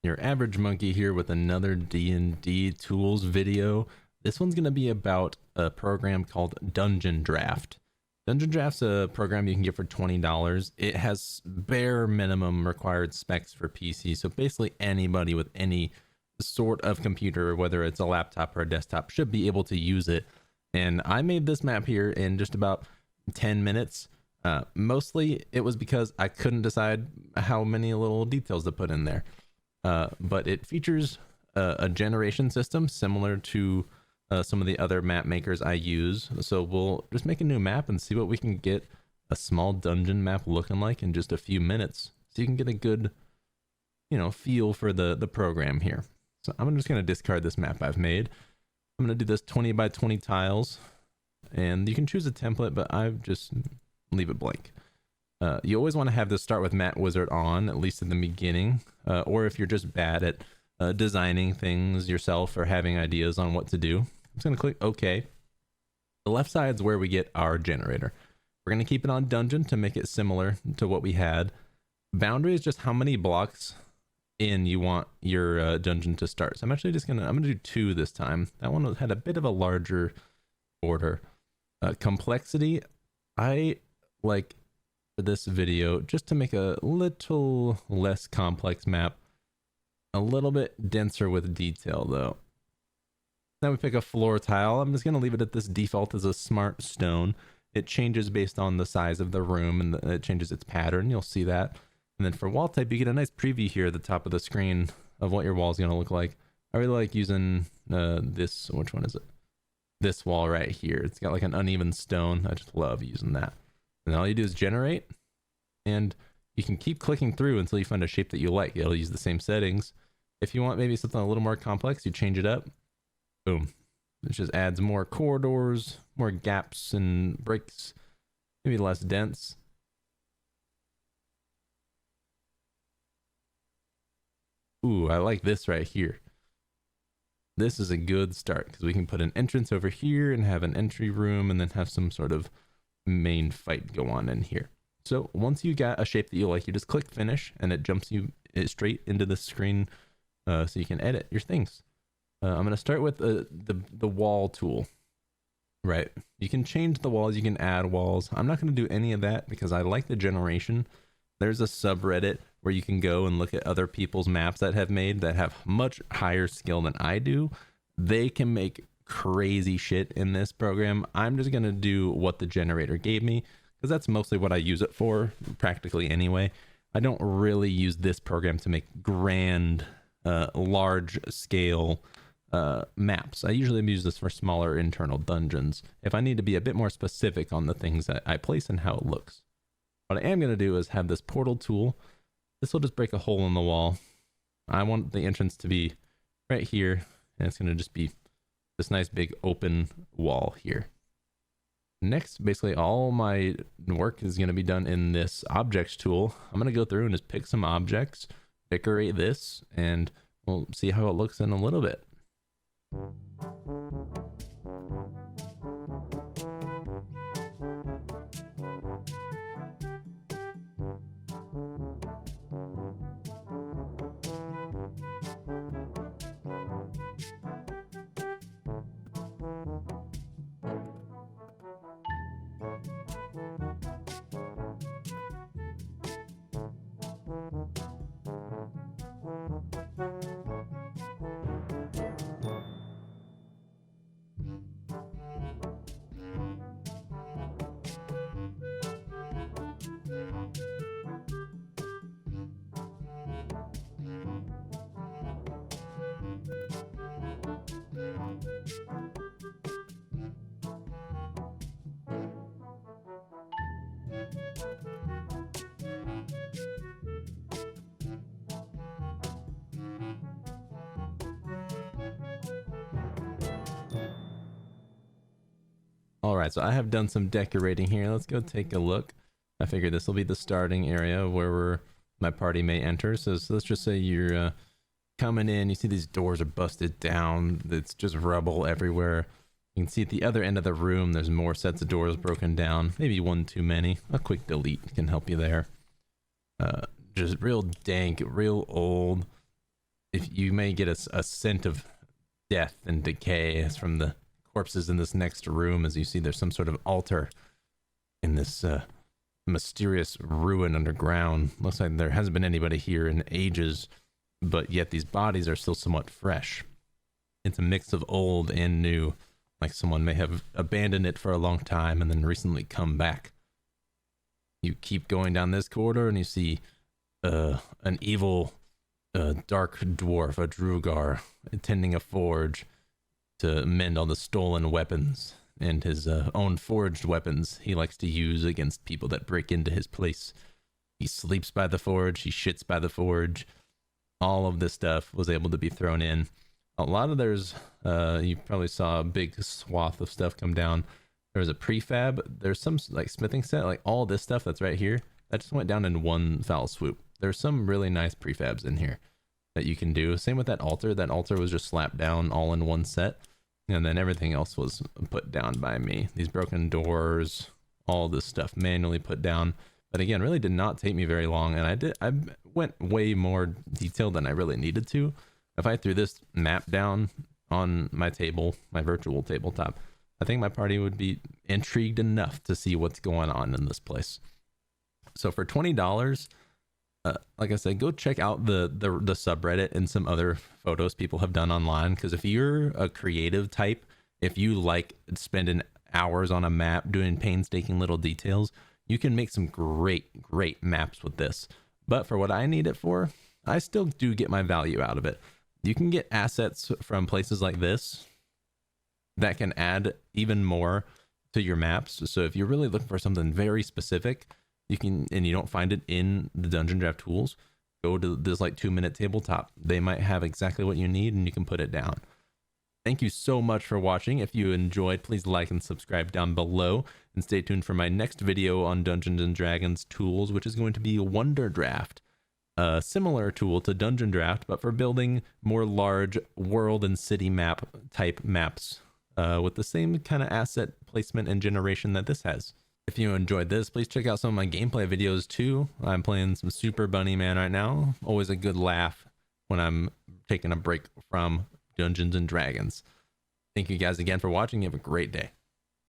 Your average monkey here with another D&D tools video. This one's going to be about a program called Dungeondraft. Dungeondraft's a program you can get for $20. It has bare minimum required specs for PC, so basically anybody with any sort of computer, whether it's a laptop or a desktop, should be able to use it. And I made this map here in just about 10 minutes. Mostly it was because I couldn't decide how many little details to put in there. But it features a generation system similar to some of the other map makers I use. So we'll just make a new map and see what we can get a small dungeon map looking like in just a few minutes. So you can get a good, feel for the program here. So I'm just going to discard this map I've made. I'm going to do this 20 by 20 tiles. And you can choose a template, but I just leave it blank. You always want to have this start with Matte Wizard on, at least in the beginning, or if you're just bad at designing things yourself or having ideas on what to do. I'm just going to click OK. The left side is where we get our generator. We're going to keep it on dungeon to make it similar to what we had. Boundary is just how many blocks in you want your dungeon to start. So I'm actually just I'm going to do 2 this time. That one had a bit of a larger border. Complexity, I like for this video just to make a little less complex map, a little bit denser with detail though. Now we pick a floor tile. I'm just going to leave it at this default as a smart stone. It changes based on the size of the room and it changes its pattern. You'll see that. And then for wall type, you get a nice preview here at the top of the screen of what your wall is going to look like. I really like using this, which one is it? This wall right here. It's got like an uneven stone. I just love using that. And all you do is generate, and you can keep clicking through until you find a shape that you like. It'll use the same settings. If you want maybe something a little more complex, you change it up. Boom. It just adds more corridors, more gaps and breaks, maybe less dense. Ooh, I like this right here. This is a good start because we can put an entrance over here and have an entry room and then have some sort of main fight go on in here. So once you got a shape that you like, you just click finish and it jumps you straight into the screen so you can edit your things. I'm going to start with the wall tool. Right. You can change the walls. You can add walls. I'm not going to do any of that because I like the generation. There's a subreddit where you can go and look at other people's maps that have much higher skill than I do. They can make crazy shit in this program. I'm just going to do what the generator gave me because that's mostly what I use it for practically anyway. I don't really use this program to make grand, large scale maps. I usually use this for smaller internal dungeons if I need to be a bit more specific on the things that I place and how it looks. What I am going to do is have this portal tool. This will just break a hole in the wall. I want the entrance to be right here, and it's going to just be this nice big open wall here. Next, basically all my work is going to be done in this objects tool. I'm going to go through and just pick some objects, decorate this, and we'll see how it looks in a little bit. All right, so I have done some decorating here. Let's go take a look. I figured this will be the starting area where my party may enter. So let's just say you're coming in, you see these doors are busted down. It's just rubble everywhere. You can see at the other end of the room, there's more sets of doors broken down. Maybe one too many. A quick delete can help you there. Just real dank, real old. you may get a scent of death and decay from the corpses in this next room. As you see, there's some sort of altar in this mysterious ruin underground. Looks like there hasn't been anybody here in ages, but yet these bodies are still somewhat fresh. It's a mix of old and new, like someone may have abandoned it for a long time and then recently come back. You keep going down this corridor and you see an evil dark dwarf, a Drugar, attending a forge to mend all the stolen weapons and his own forged weapons he likes to use against people that break into his place. He sleeps by the forge, he shits by the forge. All of this stuff was able to be thrown in. A lot of you probably saw a big swath of stuff come down. There was a prefab. There's some like smithing set, like all this stuff that's right here, that just went down in one foul swoop. There's some really nice prefabs in here that you can do. Same with that altar. That altar was just slapped down all in one set. And then everything else was put down by me. These broken doors, all this stuff manually put down. But again, really did not take me very long. And I went way more detailed than I really needed to. If I threw this map down on my table, my virtual tabletop, I think my party would be intrigued enough to see what's going on in this place. So for $20, like I said, go check out the subreddit and some other photos people have done online. Because if you're a creative type, if you like spending hours on a map doing painstaking little details, you can make some great maps with this. But for what I need it for, I still do get my value out of it. You can get assets from places like this that can add even more to your maps. So if you're really looking for something very specific, you can, and you don't find it in the Dungeondraft tools, go to this like 2-minute tabletop. They might have exactly what you need and you can put it down. Thank you so much for watching. If you enjoyed, please like and subscribe down below, and stay tuned for my next video on Dungeons and Dragons tools, which is going to be UrAverageMonkey. A similar tool to Dungeondraft, but for building more large world and city map type maps with the same kind of asset placement and generation that this has. If you enjoyed this, please check out some of my gameplay videos too. I'm playing some Super Bunny Man right now. Always a good laugh when I'm taking a break from Dungeons and Dragons. Thank you guys again for watching. You have a great day.